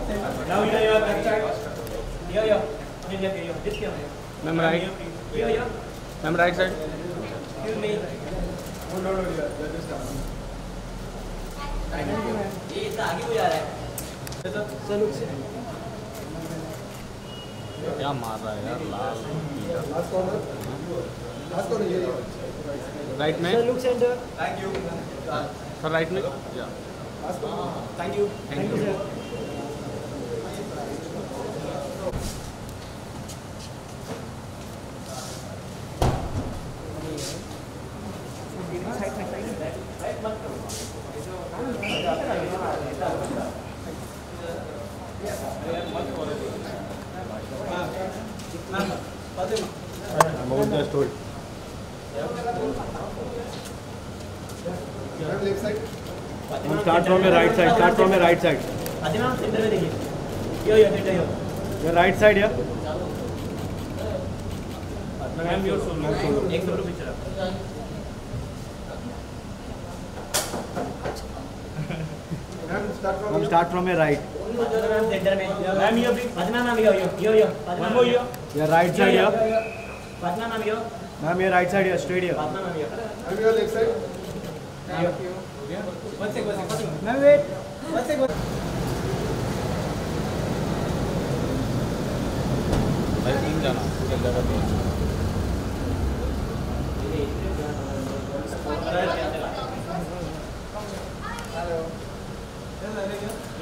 Now your back side. Here. This here. Ma'am, right. Here. Ma'am, right side. Excuse me. No, just down. ये इतना आगे हो जा रहा है। सर लुक से। क्या मार रहा है यार लाल। Last corner ये। राइट में। Sir look centre. Thank you. Sir right में। या। Last corner. Thank you sir. Just hold. Left side. Start from your right side. Start from your right side. Fatima centre में देखिए। यो सेंटर यो। Your right side here. Ma'am your solo. एक solo picture. Start from your right. Ma'am centre में। Ma'am यो Fatima ma'am यो। Fatima ma'am यो। Your right side here. Fatima ma'am यो। Ma'am, your right side here. Straight here. Fatima ma'am यो। I'm your left side. One sec. Ma'am, wait. One sec. भाई तीन जाना पूरे जगह पे।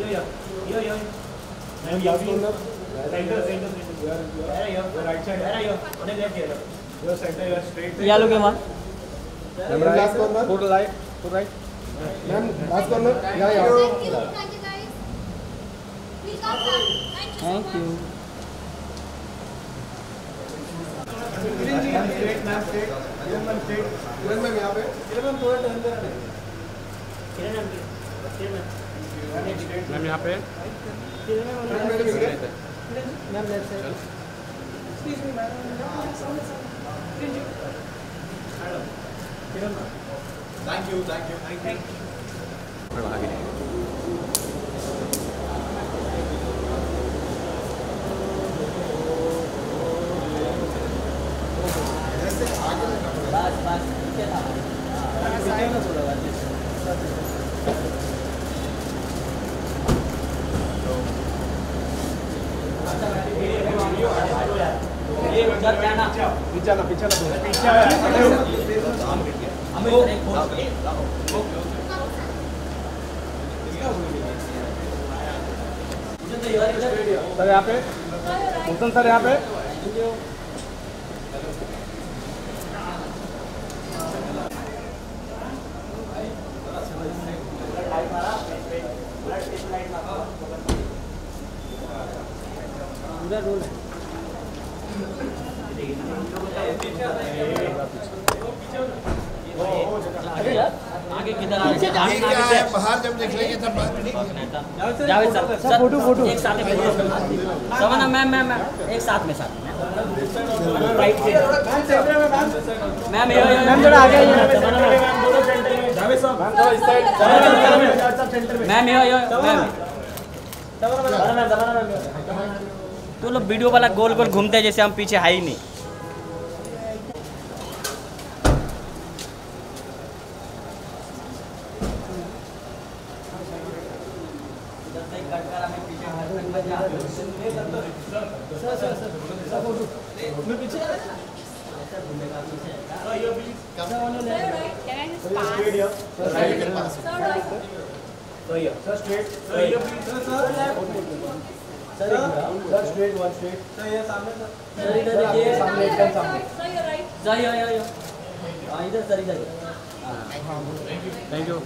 यो। मैम यो सेंटर। Right side. उन्हें लेफ्ट किया। Your center, your straight. यालो के मार Ma'am, right. Last corner. Put right. Put right. Ma'am, last corner. Yeah. Thank you guys. Please come back. Thank you so much. Ma'am, straight. Ma'am, straight. Kiran ma'am यहाँ पे. Kiran ma'am थोड़ा turn पे आने. Ma'am, यहाँ पे. Kiran madam इधर. Ma'am left side. Thank you. बस नीचे था। ये उधर जाना। पीछे आना पीछे सर यहाँ पे। भूषण सर यहाँ पे। पूरा रोल है। आगे किधर आ रहे हैं? बाहर जब देख लेंगे तब बात नहीं। जावेद सर फोटो एक साथ में सवना मैम एक साथ में राइट से मैम मैम थोड़ा आगे जावेद साहब मैम थोड़ा इस साइड मैम तो लोग वीडियो वाला गोल गोल घूमते हैं जैसे हम पीछे है ही नहीं। Thank you.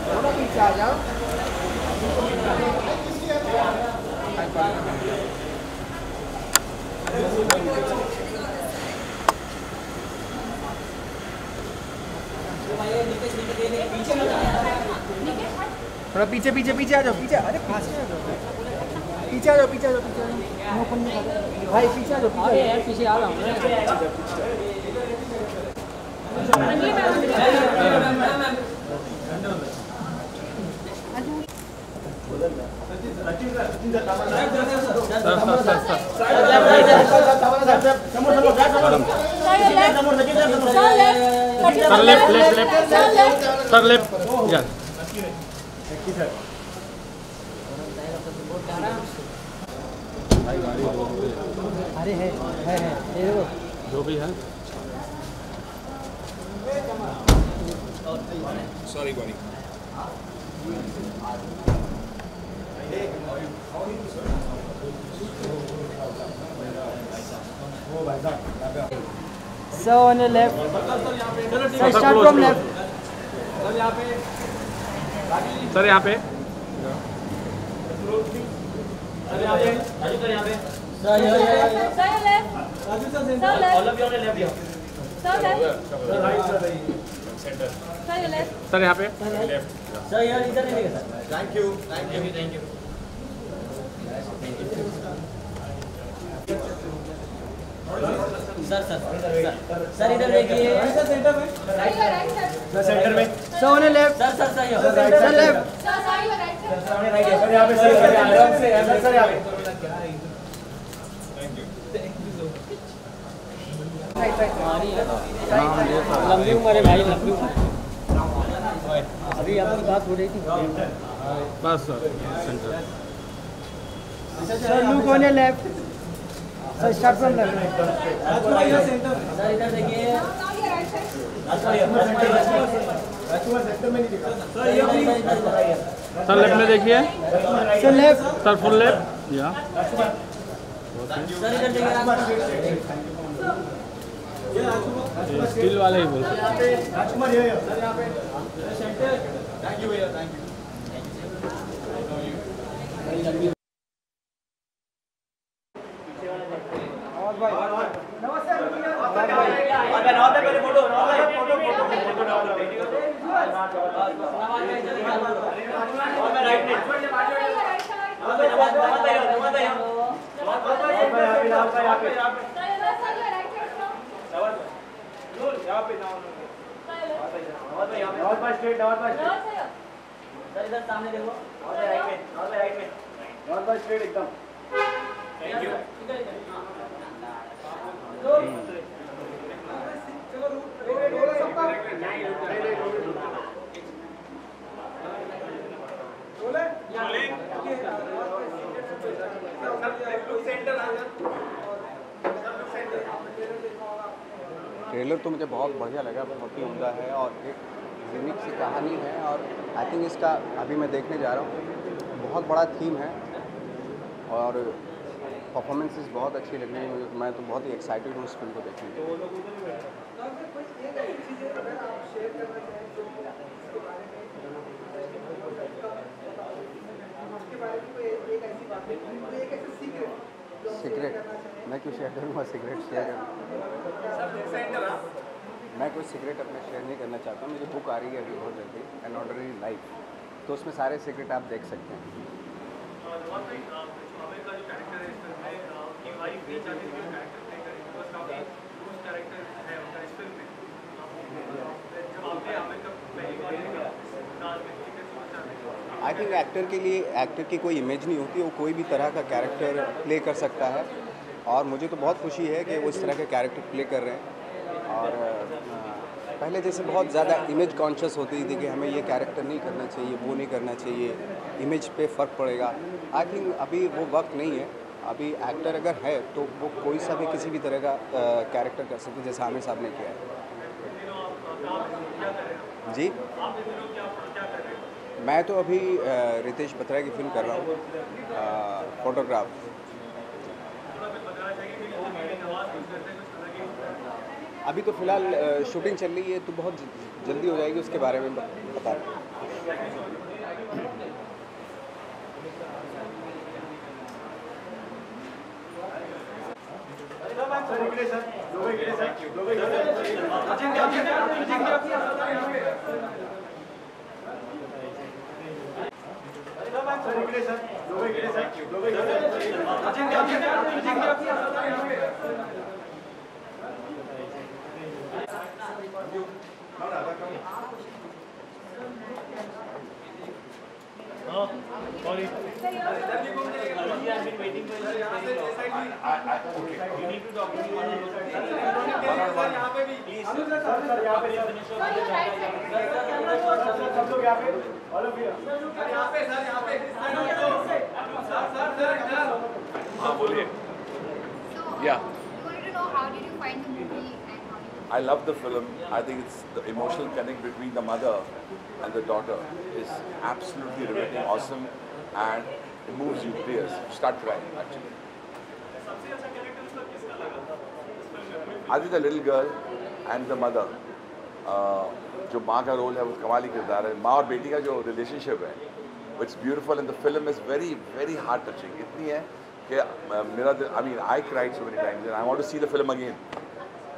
थोड़ा पीछे आ जाओ। थोड़ा पीछे पीछे पीछे आ जाओ पीछे। अरे पास में आ जाओ पीछे आ जाओ पीछे आ जाओ पीछे आ जाओ भाई पीछे आ जाओ पीछे यार पीछे आ रहा हूँ। सर लेफ्ट या अरे है ये देखो जो भी है sorry Gauri So on the left. So start from left. Sir यहाँ पे So here. Sir, left. Sir, left. All of you on the left here. Sir, left. Centre Sir, left. Sir यहाँ पे Sir here इधर नहीं देगा sir. Thank you sir इधर देखिए. Sir, right, sir. Centre में So on the left. Sir here. Sir left. Sir, sorry, you are right, sir. Sir यहाँ पे सर आराम से सर यहाँ पे लंबी उम्र है भाई, लंबी उम्र. अभी आपकी बात हो रही थी. बस sir centre Sir look on your left. Sir start from left. Sir इधर देखिए. Now you are right, sir. Centre में नहीं दिखा सर लेफ्ट में देखिए Sir left. Sir full left या सर इधर देखिए. स्टील वाले ही बोल राजकुमार ये सर यहाँ पे थैंक यू भैया थैंक यू सर इधर सामने देखो. स्ट्रेट एकदम थैंक यू ट्रेलर तो मुझे बहुत बढ़िया लगा, बहुत ही उम्दा है और एक यूनिक सी कहानी है और आई थिंक इसका अभी मैं देखने जा रहा हूँ, बहुत बड़ा थीम है और परफॉर्मेंसेस बहुत अच्छी लग रही है मुझे. मैं तो बहुत ही एक्साइटेड हूँ इस फिल्म को देखने के लिए. सिगरेट मैं क्यों शेयर करूँगा, सिगरेट शेयर करूँगा. मैं कोई सिगरेट अपना शेयर नहीं करना चाहता. मेरी बुक आ रही है अभी बहुत जल्दी, एन ऑर्डनरी लाइफ, तो उसमें सारे सिगरेट आप देख सकते हैं. आई थिंक एक्टर के लिए एक्टर की कोई इमेज नहीं होती, वो कोई भी तरह का कैरेक्टर प्ले कर सकता है और मुझे तो बहुत खुशी है कि वो इस तरह के कैरेक्टर प्ले कर रहे हैं. और पहले जैसे बहुत ज़्यादा इमेज कॉन्शियस होती थी कि हमें ये कैरेक्टर नहीं करना चाहिए, वो नहीं करना चाहिए, इमेज पे फ़र्क पड़ेगा. आई थिंक अभी वो वक्त नहीं है. अभी एक्टर अगर है तो वो कोई सा भी किसी भी तरह का कैरेक्टर कर सकते, जैसे आमिर साहब ने किया है. जी मैं तो अभी रितेश बत्रा की फिल्म कर रहा हूँ, फोटोग्राफ. अभी तो फ़िलहाल शूटिंग चल रही है, तो बहुत जल्दी हो जाएगी, उसके बारे में बता रहा हूँ. Thank you. Yeah. We wanted to know how did you find the movie and how did you I love the film. I think it's the emotional connect between the mother and the daughter is absolutely riveting, awesome, and it moves you tears. You start crying actually. I think the little girl and the mother, जो माँ का role है वो कमाली किरदार है. माँ और बेटी का जो रिलेशनशिप है, it's beautiful and the film is very very heart touching. इतनी है कि मेरा दिल, I mean I cried so many times and I want to see the film again.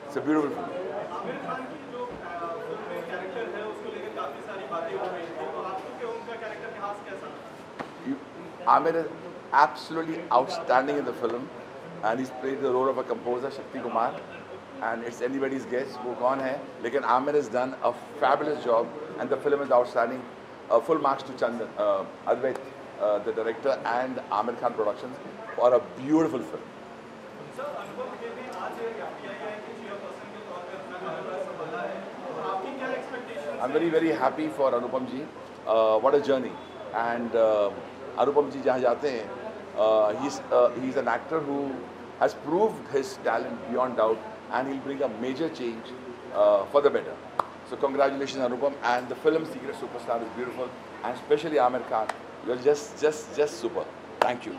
It's a beautiful film. Amir is absolutely outstanding in the film and he's played the role of a composer, Shakti Kumar, and it's anybody's guess वो कौन है, लेकिन Amir has done a fabulous job and the film is outstanding. Full marks to Chandan, Advait, the director, and Amir Khan Productions for a beautiful film. I'm very very happy for Anupam ji. What a journey! And Anupam ji जहाँ जाते हैं, he's an actor who has proved his talent beyond doubt, and he'll bring a major change for the better. So congratulations Anupam, and the film Secret Superstar is beautiful, and especially Amir Khan. You're just super. Thank you.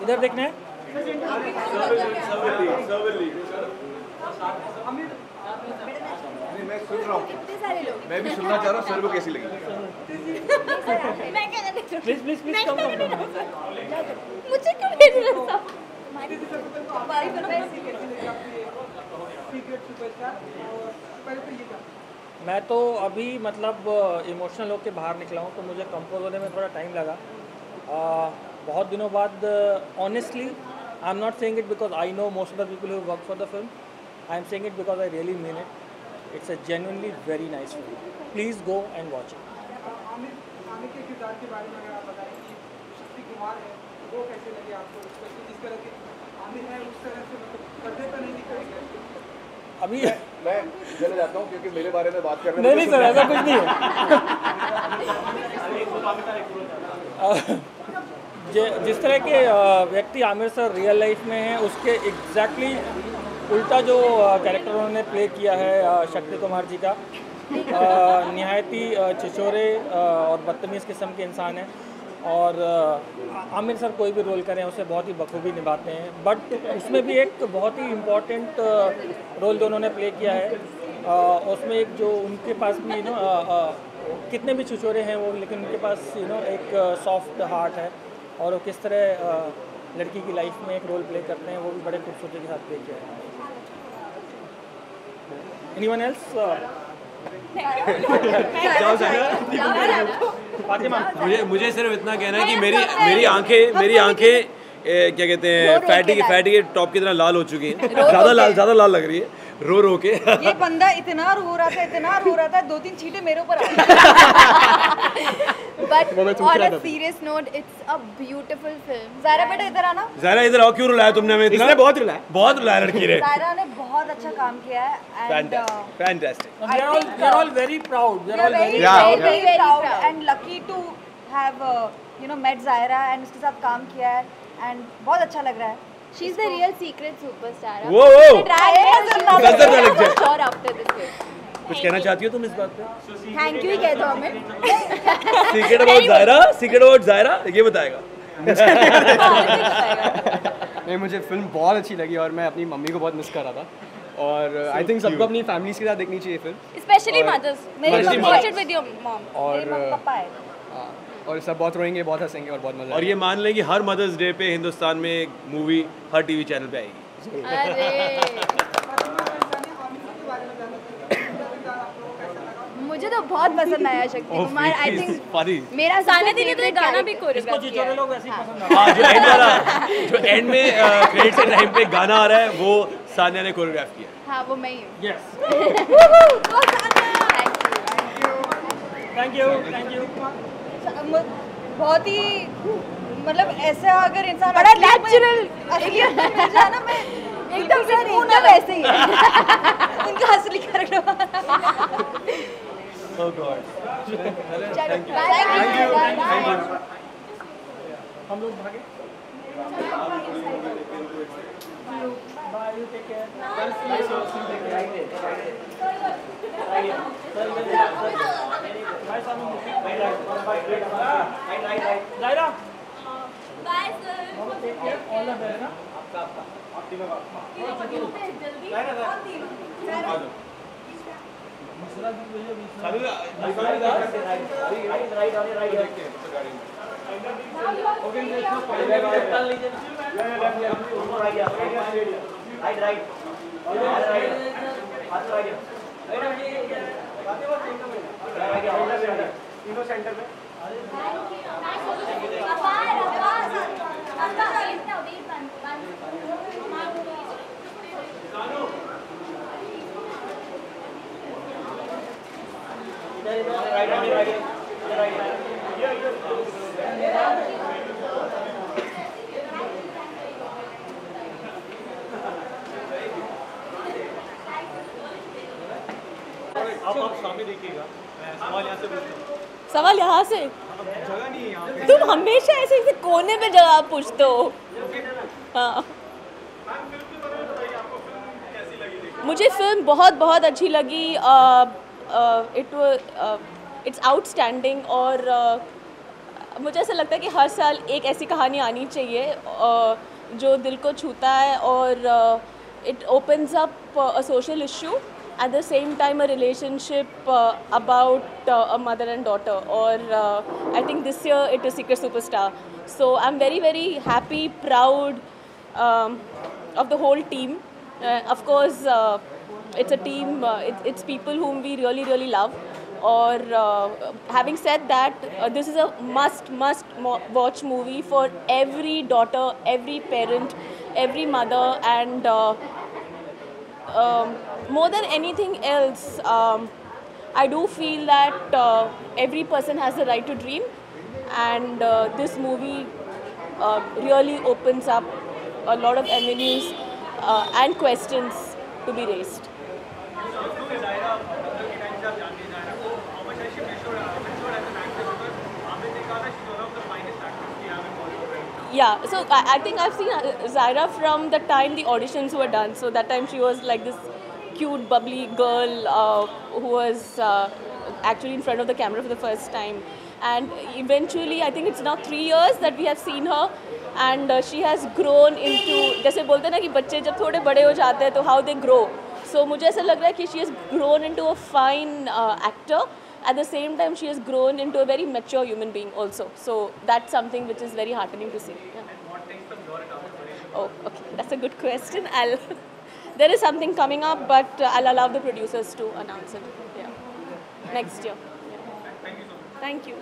इधर देखना है. मैं सुन रहा हूँ, मैं भी सुनना चाह रहा हूँ. सर को कैसी लगी? प्लीज प्लीज प्लीज कम मुझे क्यों भेज रहा था? मैं तो अभी मतलब इमोशनल होकर बाहर निकला हूँ, तो मुझे कंपोज होने में थोड़ा टाइम लगा. बहुत दिनों बाद honestly I am not saying it because I know most of the people who work for the film. I am saying it because I really mean it. It's a genuinely very nice film. Please go and watch it. Aamir के किरदार के बारे में अगर आप बताएं कि शक्ति कुमार है, वो कैसे लगे आपको? जिस तरह के आमिर है उस तरह से मतलब पर्दे पर नहीं दिखाएंगे. अभी मैं चले जाता हूँ क्योंकि मेरे बारे में बात करने नहीं नहीं सर, ऐसा कुछ नहीं है. जिस तरह के व्यक्ति आमिर सर रियल लाइफ में हैं, उसके एग्जैक्टली उल्टा जो कैरेक्टर उन्होंने प्ले किया है शक्ति कुमार जी का, निहायती छिछोरे और बदतमीज़ किस्म के इंसान हैं. और आमिर सर कोई भी रोल करें उसे बहुत ही बखूबी निभाते हैं, बट उसमें भी एक बहुत ही इम्पोर्टेंट रोल जो उन्होंने प्ले किया है, उसमें एक जो उनके पास भी कितने भी छिछोरे हैं वो, लेकिन उनके पास एक सॉफ्ट हार्ट है, और वो किस तरह लड़की की लाइफ में एक रोल प्ले करते हैं, वो भी बड़े खूबसूरती के साथ प्ले किया है. Anyone else? मुझे सिर्फ इतना कहना है कि मेरी आंखें क्या कहते हैं, फैटी के टॉप की तरह लाल हो चुकी हैं. ज़्यादा लाल लग रही है रो के. ये बंदा इतना रो रहा था 2-3 छींटे मेरे ऊपर आ गई. But on a serious note, it's a beautiful film. Zaira बेटा इधर आना. ज़ायरा इधर आओ. क्यों रुलाया तुमने हमें इतना? इसने बहुत रुलाया लड़की ने. ज़ायरा ने बहुत अच्छा काम किया है. Fantastic. We are all very proud. We are all very proud and lucky to have met Zyra and उसके साथ काम किया है, and बहुत अच्छा लग रहा है. She's the real secret superstar. Whoa! Sure after this film. कुछ कहना चाहती हो तुम इस बात पे? Thank you ही कह दो हमें. Secret about Zyra ये बताएगा. नहीं, मुझे फिल्म बहुत अच्छी लगी और मैं अपनी मम्मी को बहुत मिस कर रहा था. और आई थिंक सबको अपनी फैमिलीज के साथ देखनी चाहिए फिल्म, स्पेशली मदर्स। मेरी watch it with your mom. और मेरे पापा है। और सब बहुत रोएंगे, बहुत हंसेंगे और बहुत मजा और ये मान लें कि हर मदर्स डे पे हिंदुस्तान में एक मूवी हर टीवी चैनल पे आएगी। मुझे तो बहुत पसंद आया शक्ति कुमार। आई थिंक मेरा सानिया दीदी तो गाना भी कोरियोग्राफ किया है। लोग वैसे ही पसंद हाँ, जो एंड में क्रेडिट के टाइम पे गाना आ रहा है वो सानिया ने कोरियोग्राफ किया है। हाँ, वो मैं ही हूँ। Thank you. बहुत ही मतलब ऐसा अगर इंसान बड़ा नेचुरल जाना मैं एकदम से एकदम वैसे ही है उनका असली character. Oh God. Thank you. हम लोग भागे। Zaira bye sir. All the best ना। सवाल यहाँ से तुम हमेशा ऐसे कोने पे जवाब पूछते हो। हाँ, मुझे फिल्म बहुत अच्छी लगी। इट्स आउटस्टैंडिंग और मुझे ऐसा लगता है कि हर साल एक ऐसी कहानी आनी चाहिए जो दिल को छूता है और it opens up a social issue at the same time a relationship about a mother and daughter, or I think this year it is Secret Superstar. So I'm very happy, proud of the whole team. Of course it's a team, it's people whom we really love. Or having said that, this is a must watch movie for every daughter, every parent, every mother, and more than anything else, I do feel that every person has the right to dream, and this movie really opens up a lot of avenues and questions to be raised. Yeah, so I think I've seen Zaira from the time the auditions were done. So that time she was like this cute, bubbly girl who was actually in front of the camera for the first time. And eventually, I think it's now 3 years that we have seen her, and she has grown into, जैसे बोलते हैं ना कि बच्चे जब थोड़े बड़े हो जाते हैं तो how they grow. So मुझे ऐसा लग रहा है कि she has grown into a fine actor. At the same time, she has grown into a very mature human being also. So that's something which is very heartening to see. Yeah. And what takes from your account? Oh, okay, that's a good question. There is something coming up, but I'll allow the producers to announce it. Yeah, next year. Yeah. Thank you so much. Thank you.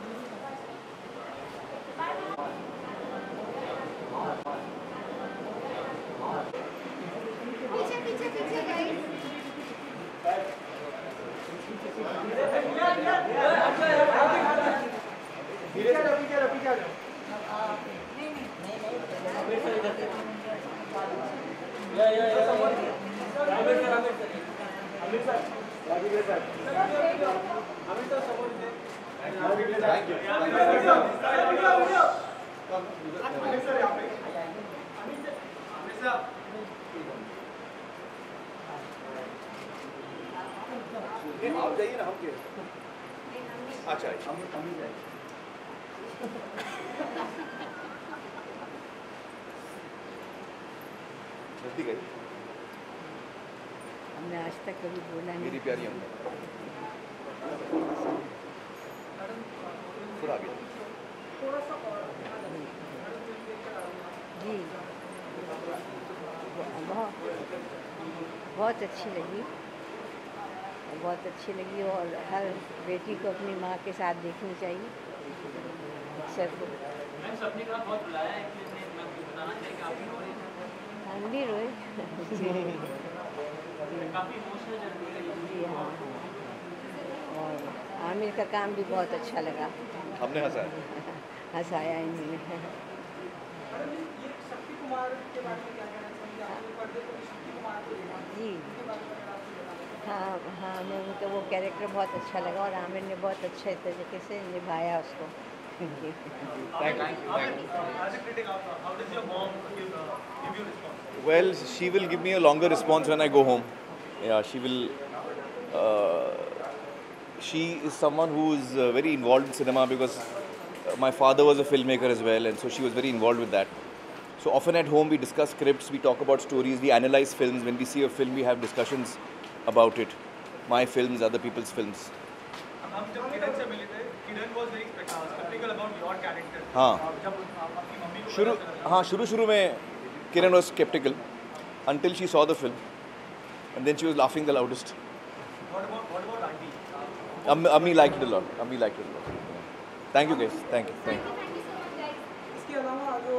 पीछे guys. आप जाइए ना, हम के अच्छा हम जाइए। नजदीक है। हमने आज तक कभी बोला नहीं। मेरी प्यारी अम्मा। थोड़ा आगे। जी बहुत अच्छी लगी, बहुत अच्छी लगी और हर बेटी को अपनी माँ के साथ देखनी चाहिए। अक्षर को हम भी रोए। जी हाँ, और आमिर का काम भी बहुत अच्छा लगा। हमने हंसाया। हंसाया इन्होंने। जी हाँ हाँ, मैं उनका वो कैरेक्टर बहुत अच्छा लगा और आमिर ने बहुत अच्छे तरीके से निभाया उसको। Well, she will give me a longer response when I go home. Yeah, she will. She is someone who is very involved in cinema because my father was a filmmaker as well, and so she was very involved with that. So often at home we discuss scripts, we talk about stories, we analyze films. When we see a film, we have discussions about it. My films, other people's films. हम जब किरण से मिले थे, किरण was very skeptical about your character. हाँ. जब आपकी mummy को शुरू में Kiran was skeptical until she saw the film, and then she was laughing the loudest. What about auntie? Ammi liked it a lot. Ammi liked it a lot. Thank you guys. Thank you. इसके अलावा जो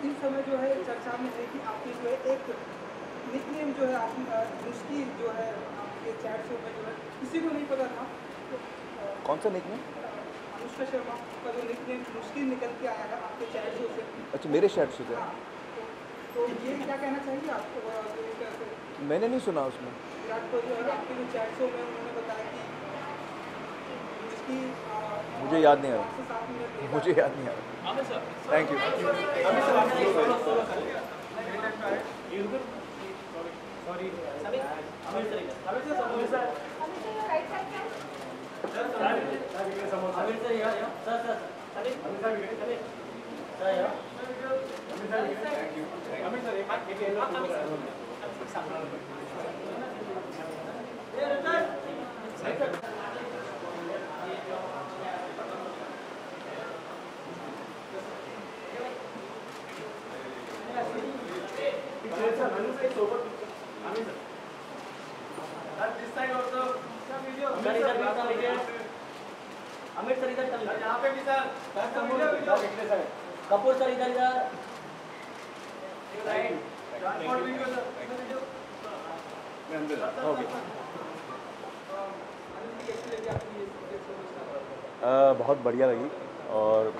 इस समय जो है चर्चा में है कि आपकी जो है एक निकनेम जो है नुस्की जो है आपके चैट शो में जो है किसी को नहीं पता था। कौन सा निकनेम? अनुष्का शर्मा का जो निकनेम नुस्की निकल के आया है आपके चैट शो से। अच्छा, मेरे चैट शो से। तो ये क्या कहना चाहिए आपको? मैंने नहीं सुना उसमें। विराट को जो है आपके जो चैट शो में उन्होंने बताया कि नुस्की मुझे याद नहीं आ रहा। मुझे याद नहीं आ रहा। Thank you. कपूर सर इधर बहुत बढ़िया लगी और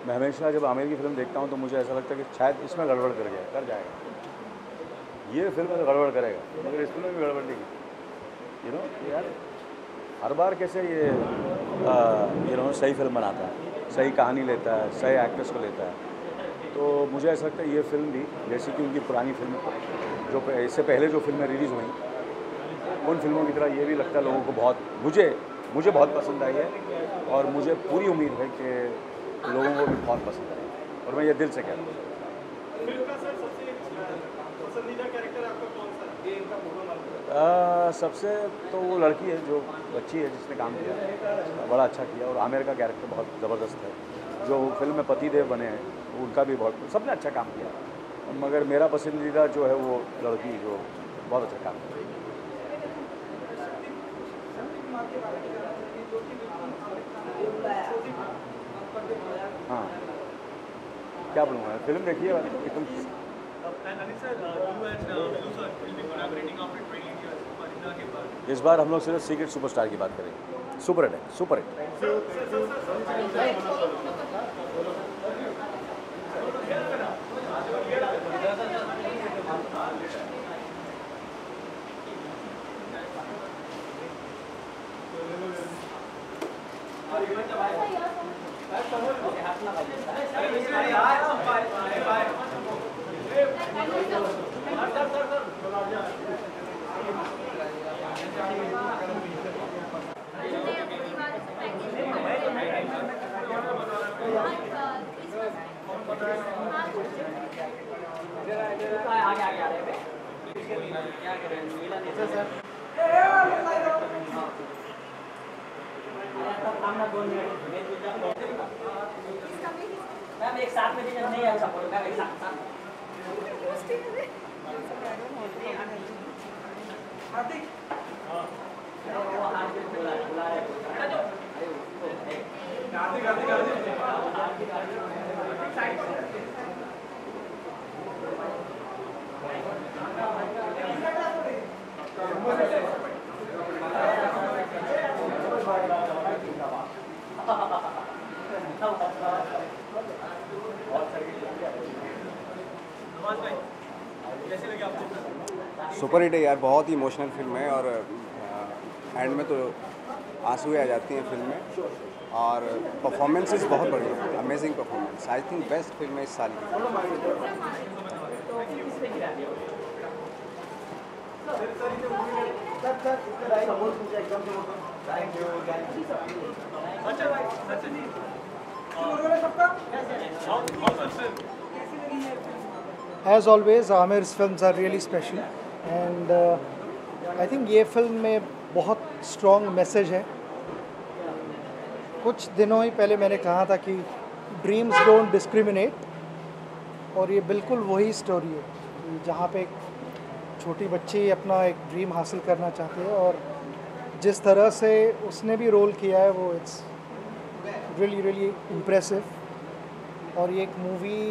मैं हमेशा जब आमिर की फिल्म देखता हूँ तो मुझे ऐसा लगता है कि शायद इसमें गड़बड़ कर जाएगा। ये फिल्म में गड़बड़ करेगा, मगर इस फिल्म में भी गड़बड़ नहीं की। यार हर बार कैसे ये सही फिल्म बनाता है, सही कहानी लेता है, सही एक्ट्रेस को लेता है। तो मुझे ऐसा लगता है ये फिल्म भी, जैसे कि उनकी पुरानी फिल्म जो इससे पहले जो फिल्में रिलीज़ हुई उन फिल्मों की तरह ये भी लगता है लोगों को बहुत, मुझे बहुत पसंद आई है और मुझे पूरी उम्मीद है कि लोगों को भी बहुत पसंद आए और मैं ये दिल से कहता हूँ। सबसे तो वो लड़की है जो बच्ची है जिसने काम किया, बड़ा अच्छा किया और आमिर का कैरेक्टर बहुत ज़बरदस्त है। जो फिल्म में पतिदेव बने हैं उनका भी बहुत, सबने अच्छा काम किया, मगर मेरा पसंदीदा जो है वो लड़की जो बहुत अच्छा काम किया। हाँ, क्या बोलूँगा, फिल्म देखिए एकदम। इस बार हम लोग सिर्फ सीक्रेट सुपरस्टार की बात करेंगे। सुपर हिट है, सुपर हिट। आगे क्या करें मिला नहीं सर मैम एक साथ में नहीं अच्छा बोलो मैम एक साथ सुपर हिट है यार, बहुत ही इमोशनल फिल्म है और एंड में तो आंसू आ जाती हैं फिल्म में और परफॉर्मेंसेस बहुत बढ़िया है, amazing performance. I think best film है इस साल की। As always, Amir's films are really special and I think ये फिल्म में बहुत strong message है। कुछ दिनों ही पहले मैंने कहा था कि ड्रीम्स डोंट डिस्क्रिमिनेट और ये बिल्कुल वही स्टोरी है जहाँ पे एक छोटी बच्ची अपना एक ड्रीम हासिल करना चाहती है और जिस तरह से उसने भी रोल किया है वो इट्स रियली रियली इम्प्रेसिव और ये एक मूवी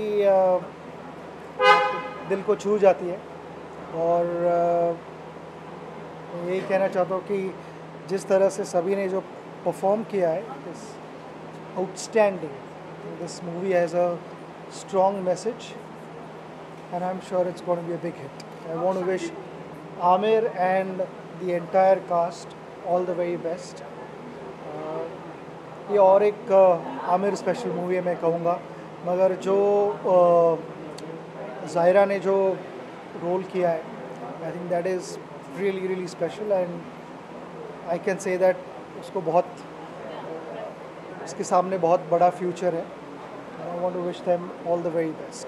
दिल को छू जाती है और यही कहना चाहता हूँ कि जिस तरह से सभी ने जो परफॉर्म किया है इस outstanding. This movie has a strong message and I am sure it's going to be a big hit. I want to wish Aamir and the entire cast all the very best. ये और एक Aamir special movie है मैं कहूँगा, मगर जो ज़ाहिरा ने जो रोल किया है I think that is really really special and I can say that उसको बहुत उसके सामने बहुत बड़ा फ्यूचर है। I want to wish them all the very best.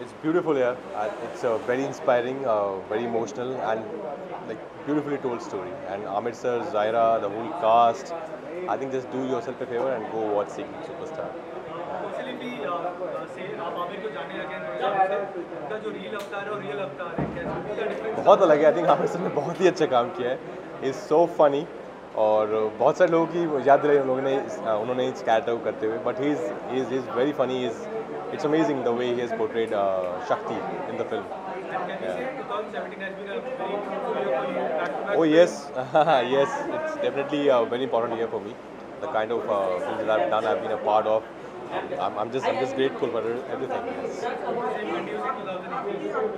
It's beautiful, yeah. It's very inspiring, very emotional, and like beautifully told story. And Amir sir, Zaira, the whole cast. I think just do yourself a favor and go watch Seeking Superstar. बहुत अलग है। I think Aamir sir ने बहुत ही अच्छा काम किया है। Is so funny और बहुत सारे लोगों की याद दिलाई उन्होंने इस कैरेक्टर को करते हुए। But he is very funny. It's amazing the way he has portrayed Shakti in the film. Oh yes, yes, it's definitely a very important year for me. The kind of films that I've done, I've been a part of. I'm just grateful for everything.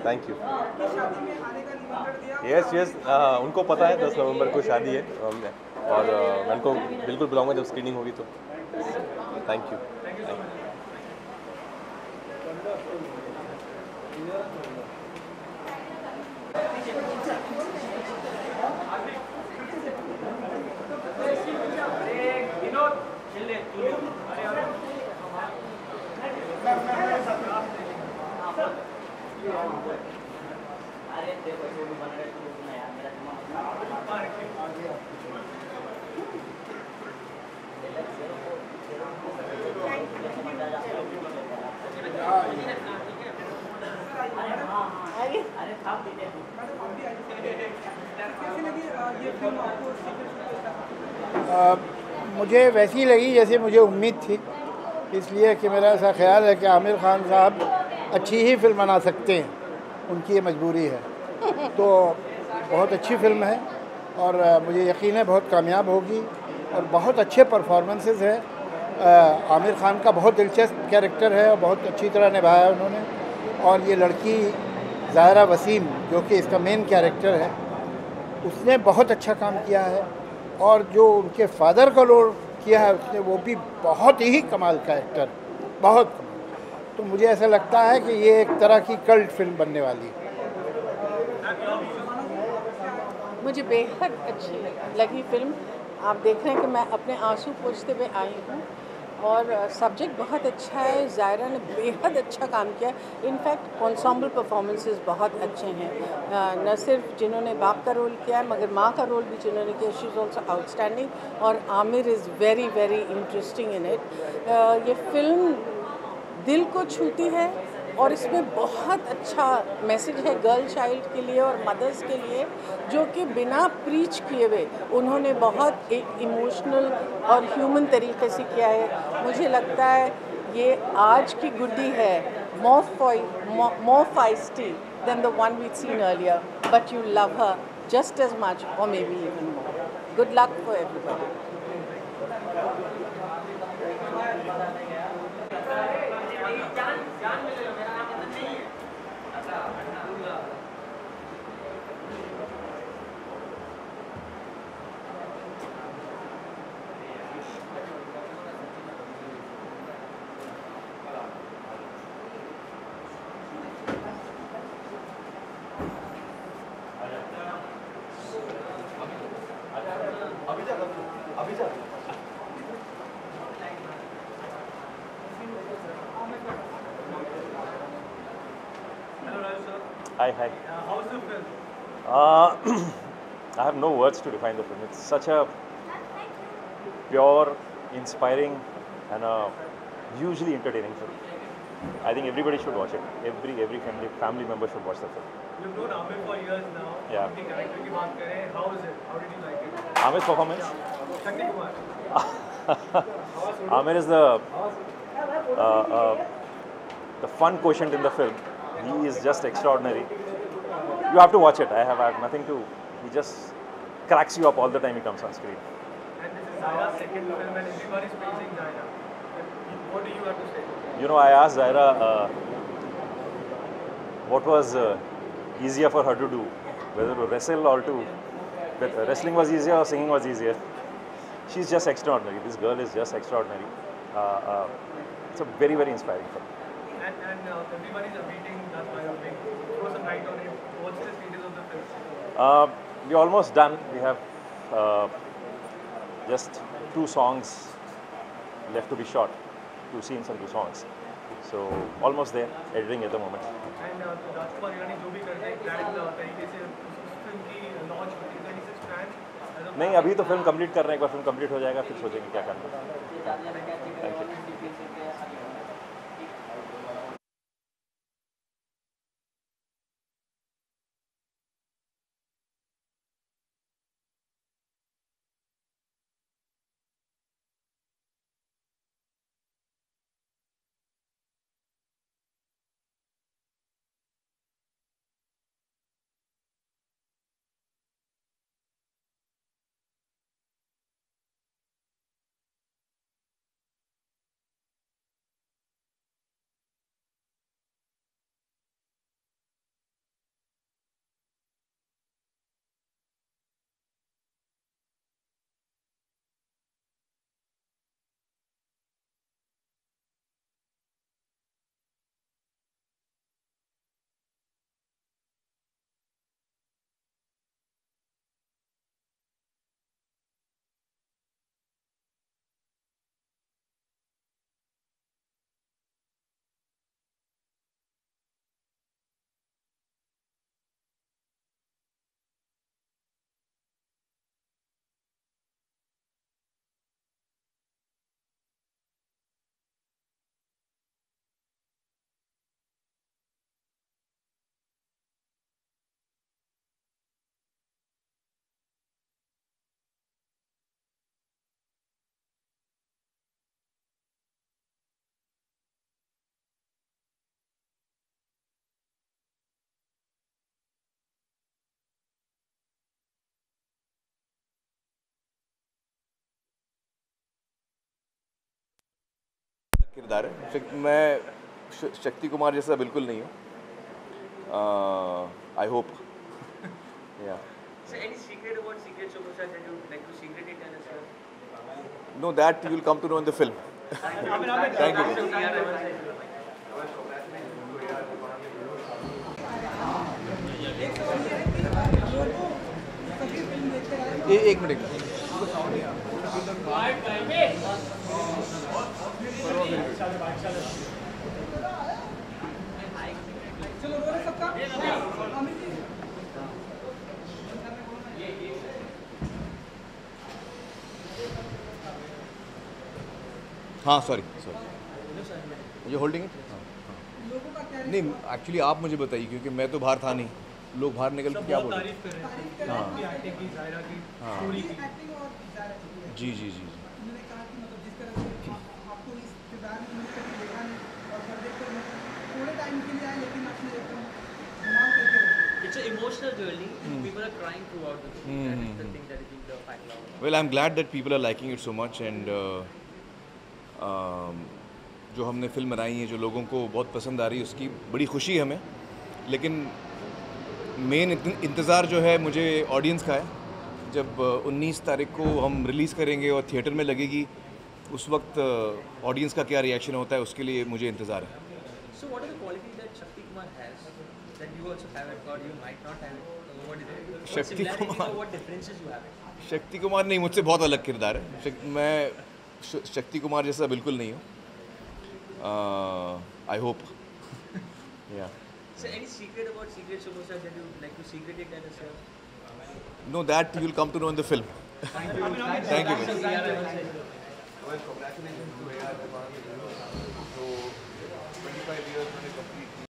Thank you. Yes, उनको पता है 10 नवंबर को शादी है और मैं उनको बिल्कुल बुलाऊंगा जब स्क्रीनिंग होगी तो। Thank you. मुझे वैसी लगी जैसे मुझे उम्मीद थी, इसलिए कि मेरा ऐसा ख्याल है कि आमिर खान साहब अच्छी ही फिल्म बना सकते हैं, उनकी ये मजबूरी है। तो बहुत अच्छी फिल्म है और मुझे यकीन है बहुत कामयाब होगी और बहुत अच्छे परफॉर्मेंसेस हैं। आमिर खान का बहुत दिलचस्प कैरेक्टर है और बहुत अच्छी तरह निभाया उन्होंने। और ये लड़की ज़ाहिरा वसीम जो कि इसका मेन कैरेक्टर है, उसने बहुत अच्छा काम किया है और जो उनके फादर का रोल किया है उसने, वो भी बहुत ही कमाल का एक्टर, बहुत कमाल। तो मुझे ऐसा लगता है कि ये एक तरह की कल्ट फिल्म बनने वाली है। मुझे बेहद अच्छी लगी फिल्म। आप देख रहे हैं कि मैं अपने आंसू पोंछते हुए आई हूँ और सब्जेक्ट बहुत अच्छा है। ज़ायरा ने बेहद अच्छा काम किया। इनफैक्ट एंसेम्बल परफॉर्मेंसेस बहुत अच्छे हैं, न सिर्फ जिन्होंने बाप का रोल किया है मगर माँ का रोल भी जिन्होंने किया, शी इज़ ऑल्सो आउटस्टैंडिंग। और Aamir is very very interesting in it. ये फिल्म दिल को छूती है और इसमें बहुत अच्छा मैसेज है गर्ल चाइल्ड के लिए और मदर्स के लिए, जो कि बिना प्रीच किए हुए उन्होंने बहुत एक इमोशनल और ह्यूमन तरीके से किया है। मुझे लगता है ये आज की गुड्डी है, more feisty than the one we'd seen earlier, but you love her just as much or maybe even more. Good luck for everybody. Hi, hi. How's the film? I have no words to define the film. It's such a pure, inspiring, and a hugely entertaining film. I think everybody should watch it. Every family member should watch the film. You've known Amir for years now. Yeah. उनके character की बात करें, how is it? How did you like it? Amir's performance? Shakti Kumar. Amir is the fun quotient in the film. He is just extraordinary. You have to watch it. I have nothing to. He just cracks you up all the time he comes on screen. And this is Zaira's second film, and everyone is praising Zaira. What do you have to say? You know, I asked Zaira what was easier for her to do, whether to wrestle or to. Wrestling was easier or singing was easier. She's just extraordinary. This girl is just extraordinary. It's a very, very inspiring film. And everyone is awaiting that biopic. Throw some light on it. What's the status of the film? We're almost done. We have just 2 songs left to be shot. 2 scenes and 2 songs. So almost there. Editing at the moment. And Rajkumar Hirani जो भी करते हैं plan तरीके से उस film की launch होती है 26 प्लान नहीं, अभी तो फिल्म कंप्लीट कर रहे हैं. एक बार फिल्म कंप्लीट हो जाएगा फिर सोचेंगे क्या करना है. Thank you. किरदार है। मैं शक्ति कुमार जैसा बिल्कुल नहीं हूँ। आई होप या So any secret about Secret Superstar that you would like to secretly tell us? No, that you will come to know in the film. Thank you. एक मिनट चलो रोल सबका अमित जी हाँ सॉरी ये holding लोगों का क्या नहीं एक्चुअली आप मुझे बताइए क्योंकि मैं तो बाहर था नहीं लोग बाहर निकल के क्या बोल रहे हैं हाँ हाँ एक्टिंग और ज़ायरा की जी जी जी उन्होंने कहा कि मतलब जिस तरह से आपको इस किरदार में मैंने कभी देखा नहीं और पर्दे पर थोड़े टाइम के लिए आए लेकिन आपने एकदम कमाल करके It's an emotional journey. People are crying throughout the film. That is the thing that is the final. Well, I'm glad that people are liking it so much and जो हमने फिल्म बनाई है जो लोगों को बहुत पसंद आ रही है उसकी बड़ी खुशी है हमें लेकिन मेन इंतज़ार जो है मुझे ऑडियंस का है जब 19 तारीख को हम रिलीज़ करेंगे और थिएटर में लगेगी उस वक्त ऑडियंस का क्या रिएक्शन होता है उसके लिए मुझे इंतज़ार है So what are the qualities that Shakti Kumar has that you also have it or you might not have it? What is it? What Shakti similarities Kumar- or what differences you have it? Shakti Kumar नहीं मुझसे बहुत अलग किरदार है मैं शक्ति कुमार जैसा बिल्कुल नहीं हूँ आई होप या So any secret about Secret Superstar that you would like to secretly tell us? Know that you will come to know in the film thank you Congratulations to A.R. Rahman. So 25 years when it complete.